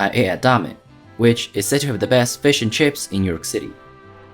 I ate at Dame, which is said to have the best fish and chips in New York City.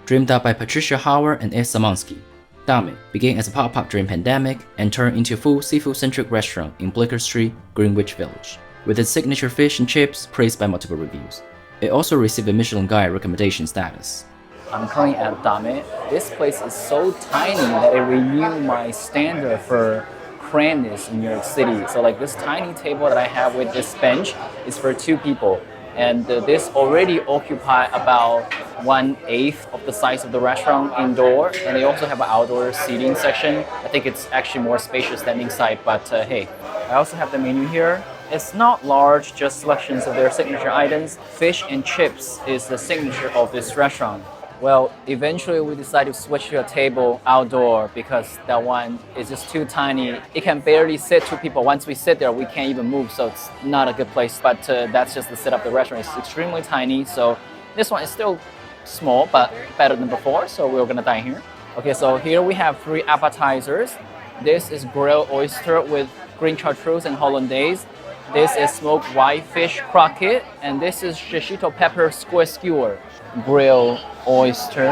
Dreamed up by Patricia Hauer and Ed Samansky, Dame began as a pop-up during pandemic and turned into a full seafood-centric restaurant in Bleecker Street, Greenwich Village, with its signature fish and chips praised by multiple reviews. It also received a Michelin Guide recommendation status. I'm currently at Dame. This place is so tiny that it renewed my standard for cramness in New York City. So like this tiny table that I have with this bench is for 2 people. And this already occupy about 1/8 of the size of the restaurant indoor. And they also have an outdoor seating section. I think it's actually more spacious than inside, but hey. I also have the menu here. It's not large, just selections of their signature items. Fish and chips is the signature of this restaurant. Well, eventually we decided to switch to a table outdoor because that one is just too tiny. It can barely sit 2 people. Once we sit there, we can't even move, so it's not a good place. But that's just the setup of the restaurant. It's extremely tiny, so this one is still small, but better than before, so we're gonna dine here. Okay, so here we have 3 appetizers. This is grilled oyster with green chartreuse and hollandaise. This is smoked whitefish croquette, and this is shishito pepper squid skewer. Grilled oyster.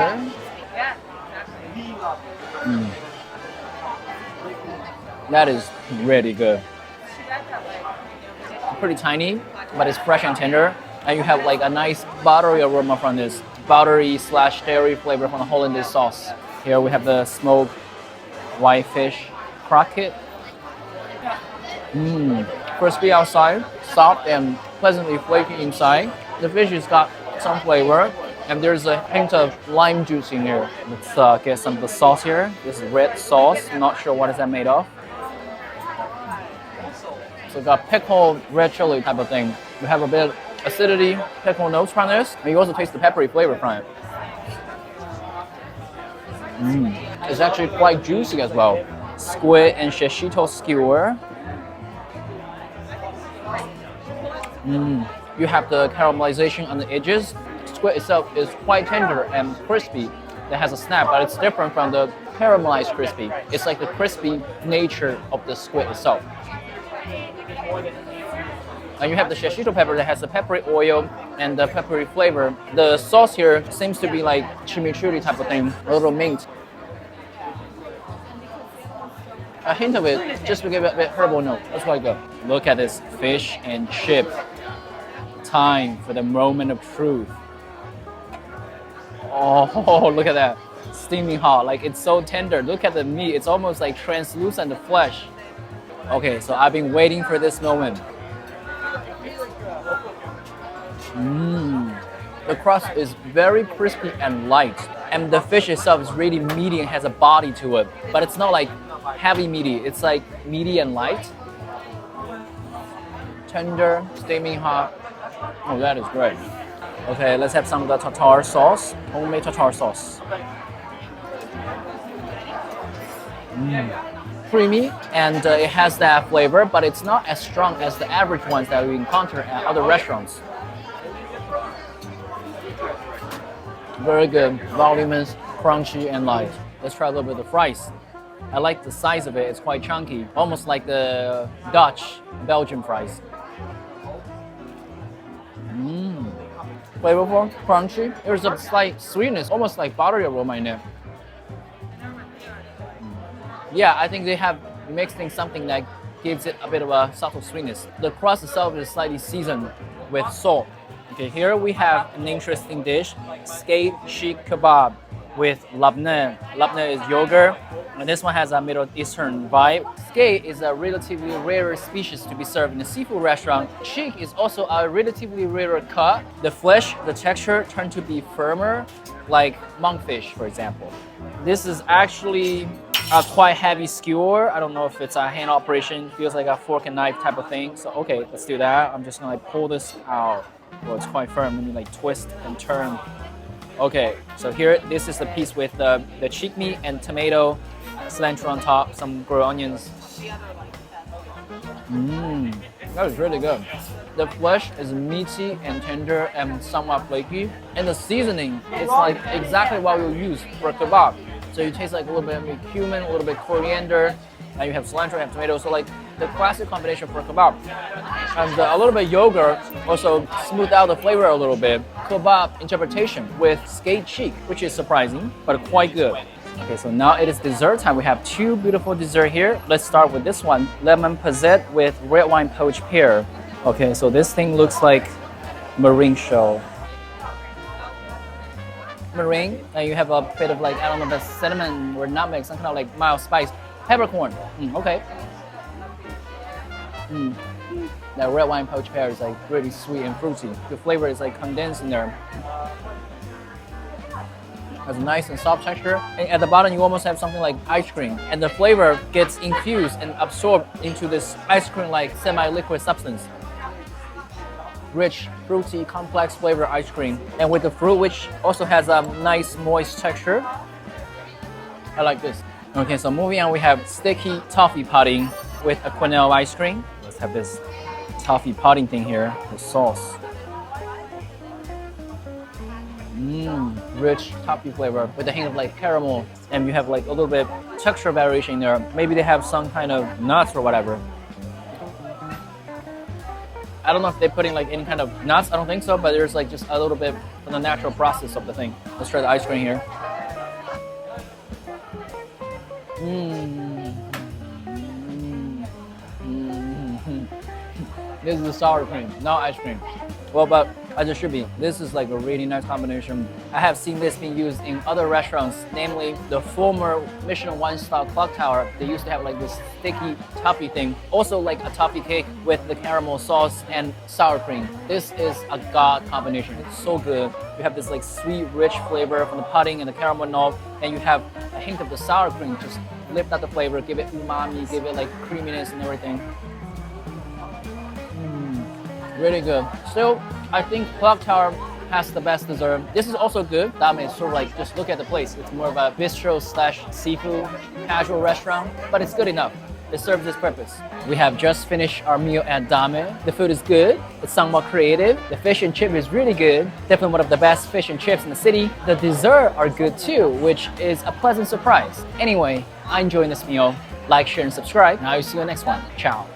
That is really good. Pretty tiny, but it's fresh and tender. And you have like a nice buttery aroma from this. Buttery / dairy flavor from the hollandaise sauce. Here we have the smoked whitefish croquette. Crispy outside, soft and pleasantly flaky inside. The fish has got some flavor, and there's a hint of lime juice in here. Let's get some of the sauce here. This is red sauce. I'm not sure what is that made of. So it's got pickled red chili type of thing. We have a bit of acidity, pickle notes from this, and you also taste the peppery flavor from it. It's actually quite juicy as well. Squid and shishito skewer. You have the caramelization on the edges. Squid itself is quite tender and crispy. It has a snap, but it's different from the caramelized crispy. It's like the crispy nature of the squid itself. And you have the shishito pepper that has the peppery oil and the peppery flavor. The sauce here seems to be like chimichurri type of thing, a little mint. A hint of it, just to give it a bit herbal note. That's quite good. Look at this fish and chip. Time for the moment of truth. Oh, look at that. Steaming hot, like it's so tender. Look at the meat, it's almost like translucent, the flesh. Okay, so I've been waiting for this moment. The crust is very crispy and light. And the fish itself is really meaty and has a body to it. But it's not like heavy meaty, it's like meaty and light. Tender, steaming hot. Oh, that is great. Okay, let's have some of the tartar sauce, homemade tartar sauce. Creamy, and it has that flavor, but it's not as strong as the average ones that we encounter at other restaurants. Very good, voluminous, crunchy, and light. Let's try a little bit of the fries. I like the size of it, it's quite chunky, almost like the Dutch Belgian fries. Flavorful, crunchy. There's a slight sweetness, almost like buttery aroma in it. Yeah, I think they have mixed in something that gives it a bit of a subtle sweetness. The crust itself is slightly seasoned with salt. Okay, here we have an interesting dish, skate sheikh kebab with labneh. Labneh is yogurt, and this one has a Middle Eastern vibe. Skate is a relatively rare species to be served in a seafood restaurant. Sheikh is also a relatively rarer cut. The flesh, the texture tend to be firmer, like monkfish, for example. This is actually a quite heavy skewer. I don't know if it's a hand operation, feels like a fork and knife type of thing. So okay, let's do that. I'm just gonna like pull this out. Well, it's quite firm. Let me like twist and turn. Okay, so here, this is the piece with the cheek meat and tomato, cilantro on top, some grilled onions. That is really good. The flesh is meaty and tender and somewhat flaky. And the seasoning is like exactly what you'll use for a kebab. So you taste like a little bit of cumin, a little bit coriander, and you have cilantro, you have tomato. So like the classic combination for kebab. And a little bit yogurt also smooth out the flavor a little bit. Kebab interpretation with skate cheek, which is surprising, but quite good. Okay, so now it is dessert time. We have two beautiful dessert here. Let's start with this one, lemon posset with red wine poached pear. Okay, so this thing looks like meringue shell. Meringue, and you have a bit of like, I don't know, the cinnamon or nutmeg, some kind of like mild spice. Peppercorn, okay. That red wine poached pear is like really sweet and fruity. The flavor is like condensed in there. Has a nice and soft texture. And at the bottom, you almost have something like ice cream. And the flavor gets infused and absorbed into this ice cream-like semi-liquid substance. Rich, fruity, complex flavor ice cream. And with the fruit, which also has a nice moist texture. I like this. Okay, so moving on, we have sticky toffee pudding with a quenelle ice cream. Let's have this toffee pudding thing here, the sauce. Rich toffee flavor with a hint of like caramel, and you have like a little bit texture variation there. Maybe they have some kind of nuts or whatever. I don't know if they're putting like any kind of nuts, I don't think so, but there's like just a little bit from the natural process of the thing. Let's try the ice cream here. This is the sour cream, not ice cream. Well, but as it should be. This is like a really nice combination. I have seen this being used in other restaurants, namely the former Michelin one-star clock tower. They used to have like this sticky toffee thing, also like a toffee cake with the caramel sauce and sour cream. This is a god combination. It's so good. You have this like sweet, rich flavor from the pudding and the caramel note, and you have a hint of the sour cream. Just lift up the flavor, give it umami, give it like creaminess and everything. Really good. Still, I think Clock Tower has the best dessert. This is also good. Dame is sort of like, just look at the place. It's more of a bistro / seafood casual restaurant, but it's good enough. It serves its purpose. We have just finished our meal at Dame. The food is good. It's somewhat creative. The fish and chip is really good. Definitely one of the best fish and chips in the city. The dessert are good too, which is a pleasant surprise. Anyway, I'm enjoying this meal. Like, share, and subscribe. Now I'll see you in the next one. Ciao.